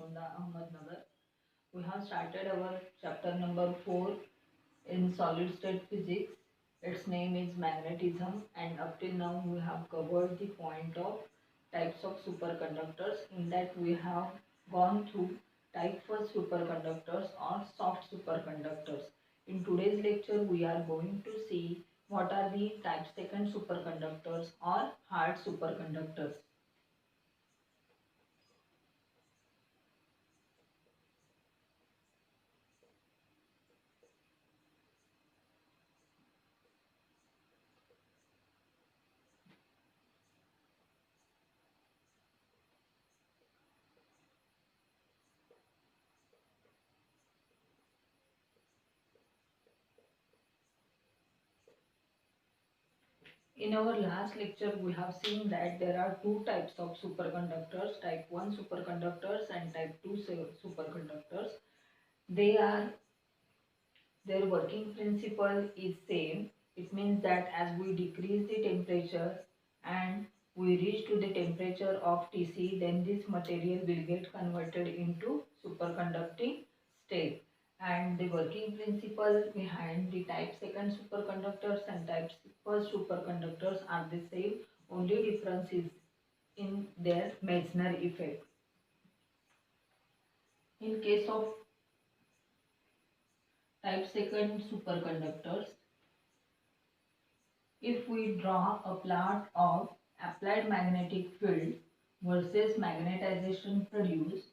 Golconda, Ahmednagar. We have started our chapter number 4 in solid state physics. Its name is magnetism, and up till now we have covered the point of types of superconductors. In that we have gone through type 1 superconductors or soft superconductors. In today's lecture we are going to see what are the type 2 superconductors or hard superconductors. In our last lecture, we have seen that there are two types of superconductors, type 1 superconductors and type 2 superconductors. They are, their working principle is same. It means that as we decrease the temperature and we reach to the temperature of Tc, then this material will get converted into superconducting state. And the working principle behind the type 2 superconductors and type 1 superconductors are the same, only difference is in their Meissner effect. In case of type 2 superconductors, if we draw a plot of applied magnetic field versus magnetization produced,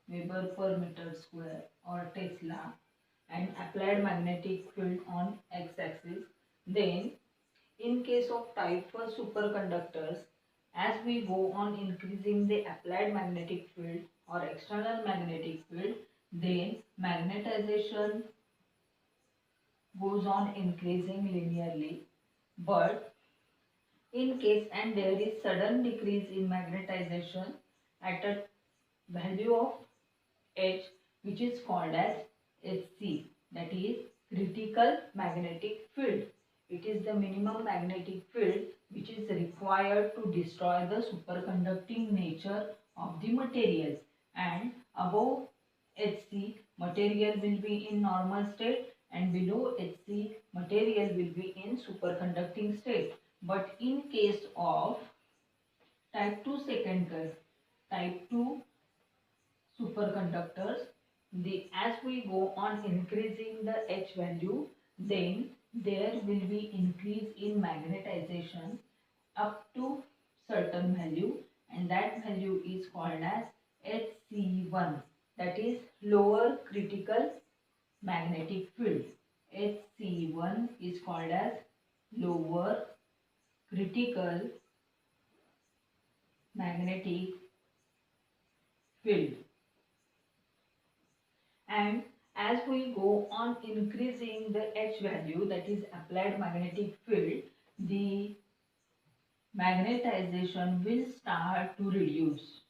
Weber per meter square or Tesla, and applied magnetic field on x-axis, then in case of type 1 superconductors, as we go on increasing the applied magnetic field or external magnetic field, then magnetization goes on increasing linearly. But in case and there is sudden decrease in magnetization at a value of H, which is called as HC, that is critical magnetic field. It is the minimum magnetic field which is required to destroy the superconducting nature of the materials, and above HC material will be in normal state and below HC material will be in superconducting state. But in case of type 2 type 2 superconductors, as we go on increasing the H value, then there will be increase in magnetization up to certain value, and that value is called as HC1, that is lower critical magnetic field. HC1 is called as lower critical magnetic field. And as we go on increasing the H value, that is applied magnetic field, the magnetization will start to reduce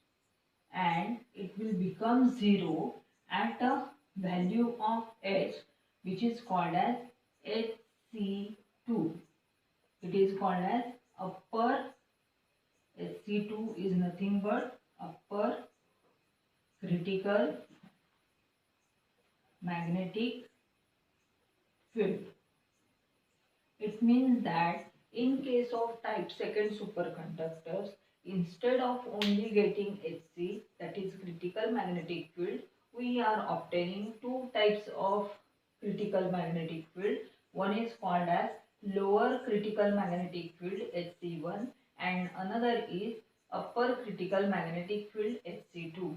and it will become zero at a value of H, which is called as HC2. It is called as upper, HC2 is nothing but upper critical magnetic field. It means that in case of type 2 superconductors, instead of only getting Hc, that is critical magnetic field, we are obtaining two types of critical magnetic field. One is called as lower critical magnetic field Hc1 and another is upper critical magnetic field Hc2.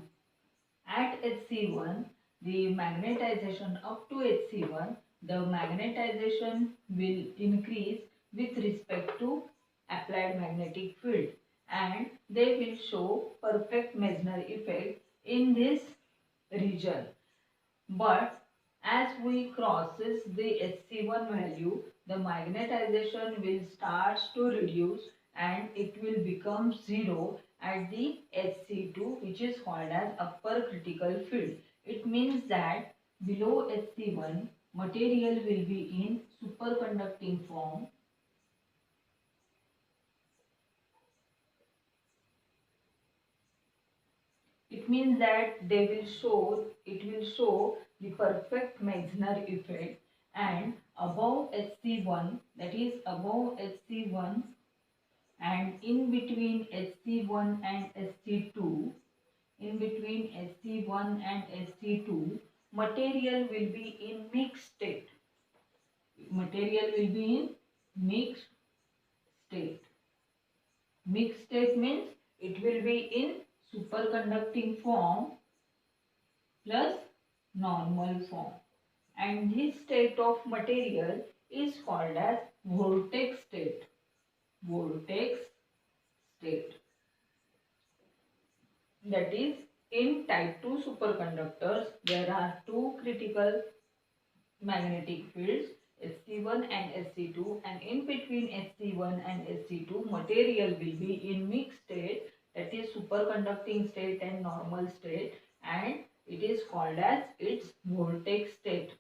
At Hc1, the magnetization up to Hc1, the magnetization will increase with respect to applied magnetic field and they will show perfect Meissner effect in this region. But as we crosses the Hc1 value, the magnetization will start to reduce and it will become zero at the Hc2, which is called as upper critical field. It means that below Hc1 material will be in superconducting form It means that it will show the perfect Meissner effect, and above HC1, that is above HC1 and in between HC1 and HC2, in between HC1 and HC2, material will be in mixed state. Material will be in mixed state. Mixed state means it will be in superconducting form plus normal form. And this state of material is called as vortex state. Vortex state. That is, in type 2 superconductors, there are two critical magnetic fields, Sc1 and Sc2, and in between Sc1 and Sc2, material will be in mixed state, that is superconducting state and normal state, and it is called as its vortex state.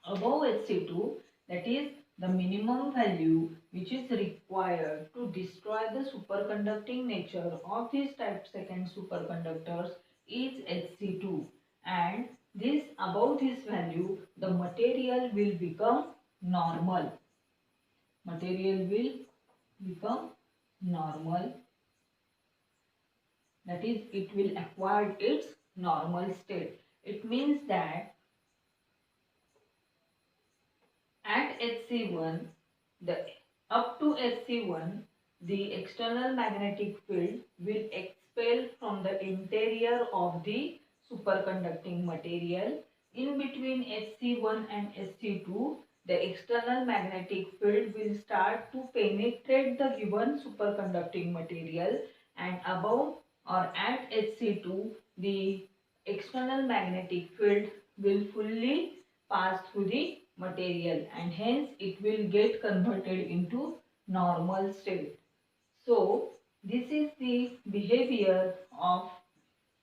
Above Hc2, that is the minimum value which is required to destroy the superconducting nature of these type second superconductors is Hc2, and this above this value the material will become normal. Material will become normal, that is it will acquire its normal state. It means that at Hc1, up to Hc1, the external magnetic field will expel from the interior of the superconducting material. In between Hc1 and Hc2, the external magnetic field will start to penetrate the given superconducting material, and above or at Hc2, the external magnetic field will fully pass through the material, and hence it will get converted into normal state. So this is the behavior of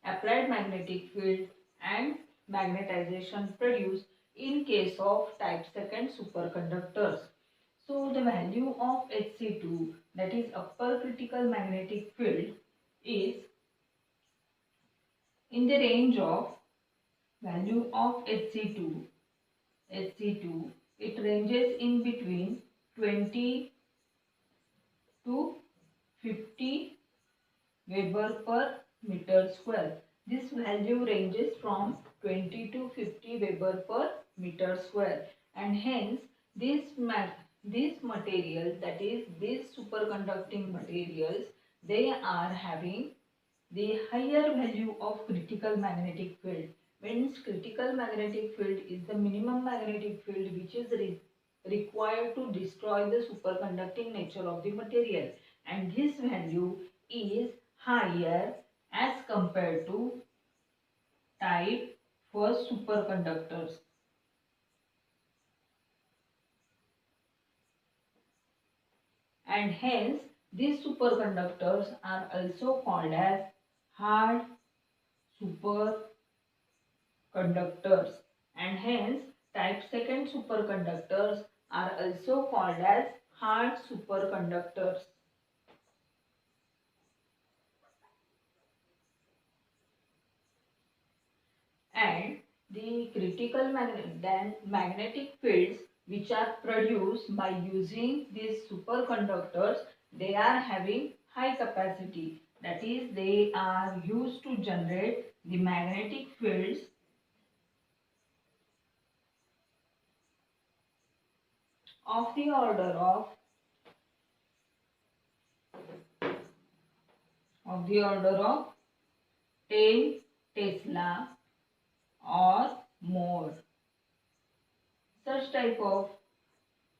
applied magnetic field and magnetization produced in case of type second superconductors. So the value of Hc2, that is upper critical magnetic field, is in the range of value of Hc2, it ranges in between 20 to 50 Weber per meter square. This value ranges from 20 to 50 Weber per meter square, and hence this material, that is these superconducting materials, they are having the higher value of critical magnetic field. Means critical magnetic field is the minimum magnetic field which is required to destroy the superconducting nature of the material, and this value is higher as compared to type first superconductors. And hence these superconductors are also called as hard superconductors, and hence type second superconductors are also called as hard superconductors. And the critical magnetic fields which are produced by using these superconductors, they are having high capacity, that is they are used to generate the magnetic fields of the order of 10 Tesla or more. Such type of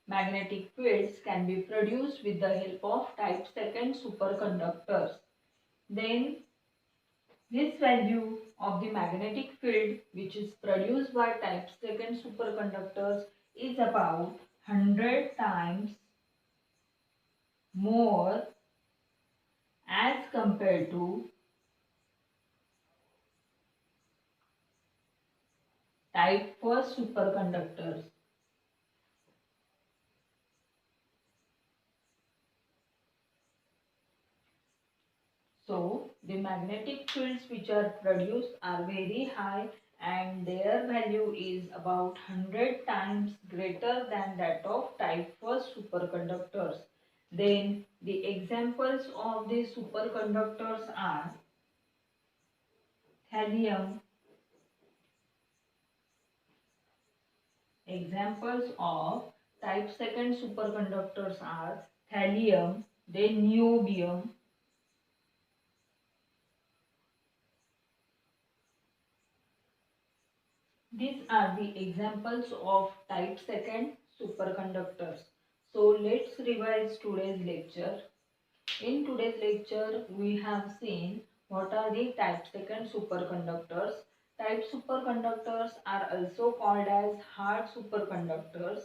magnetic fields can be produced with the help of type second superconductors. Then this value of the magnetic field which is produced by type second superconductors is about 100 times more as compared to type first superconductors. So the magnetic fields which are produced are very high and their value is about 100 times greater than that of type 1 superconductors. Then the examples of the superconductors are thallium. Examples of type 2 superconductors are thallium, then niobium. These are the examples of type 2 superconductors. So let's revise today's lecture. In today's lecture, we have seen what are the type 2 superconductors. Type superconductors are also called as hard superconductors.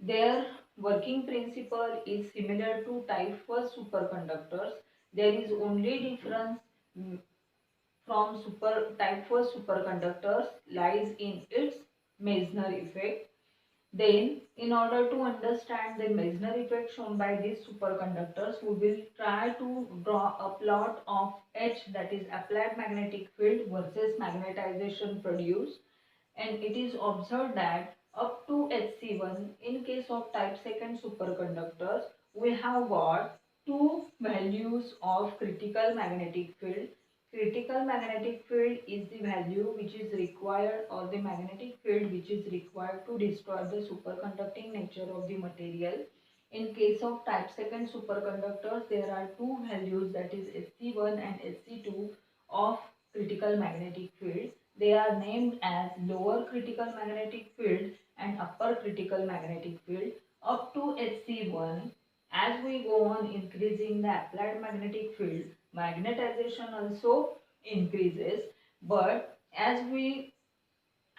Their working principle is similar to type 1 superconductors. There is only difference from type 1 superconductors lies in its Meissner effect. Then, in order to understand the Meissner effect shown by these superconductors, we will try to draw a plot of H, that is applied magnetic field versus magnetization produced, and it is observed that up to Hc1 in case of type 2 superconductors we have got two values of critical magnetic field. Critical magnetic field is the value which is required, or the magnetic field which is required to destroy the superconducting nature of the material. In case of type 2 superconductors, there are two values, that is Hc1 and Hc2 of critical magnetic field. They are named as lower critical magnetic field and upper critical magnetic field. Up to Hc1, as we go on increasing the applied magnetic field, magnetization also increases, but as we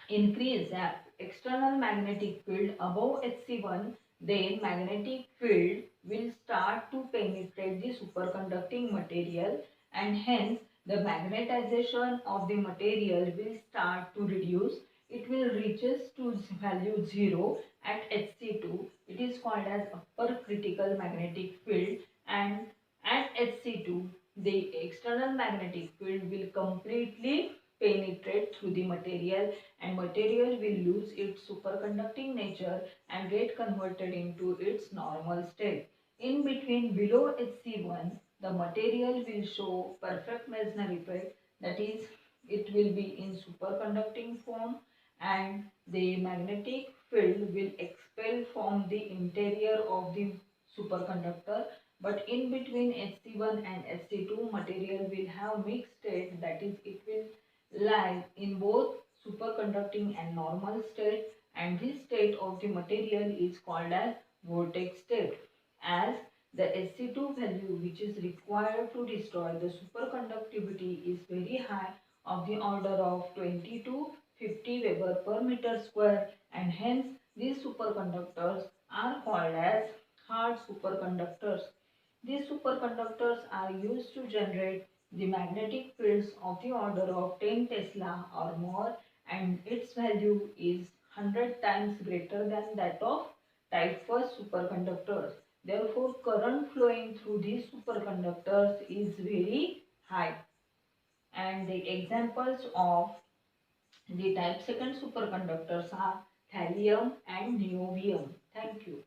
increase the external magnetic field above Hc1, then magnetic field will start to penetrate the superconducting material, and hence the magnetization of the material will start to reduce. It will reaches to value 0 at Hc2. It is called as upper critical magnetic field, and at Hc2 the external magnetic field will completely penetrate through the material, and material will lose its superconducting nature and get converted into its normal state. In between, below Hc1, the material will show perfect Meissner effect, that is, it will be in superconducting form and the magnetic field will expel from the interior of the superconductor, but in between Hc1 and Hc2 material will have mixed state, that is, it will lie in both superconducting and normal state, and this state of the material is called as vortex state, as the Hc2 value which is required to destroy the superconductivity is very high, of the order of 20 to 50 Weber per meter square, and hence these superconductors are called as hard superconductors. These superconductors are used to generate the magnetic fields of the order of 10 Tesla or more, and its value is 100 times greater than that of type 1 superconductors. Therefore, current flowing through these superconductors is very high. And the examples of the type 2 superconductors are thallium and niobium. Thank you.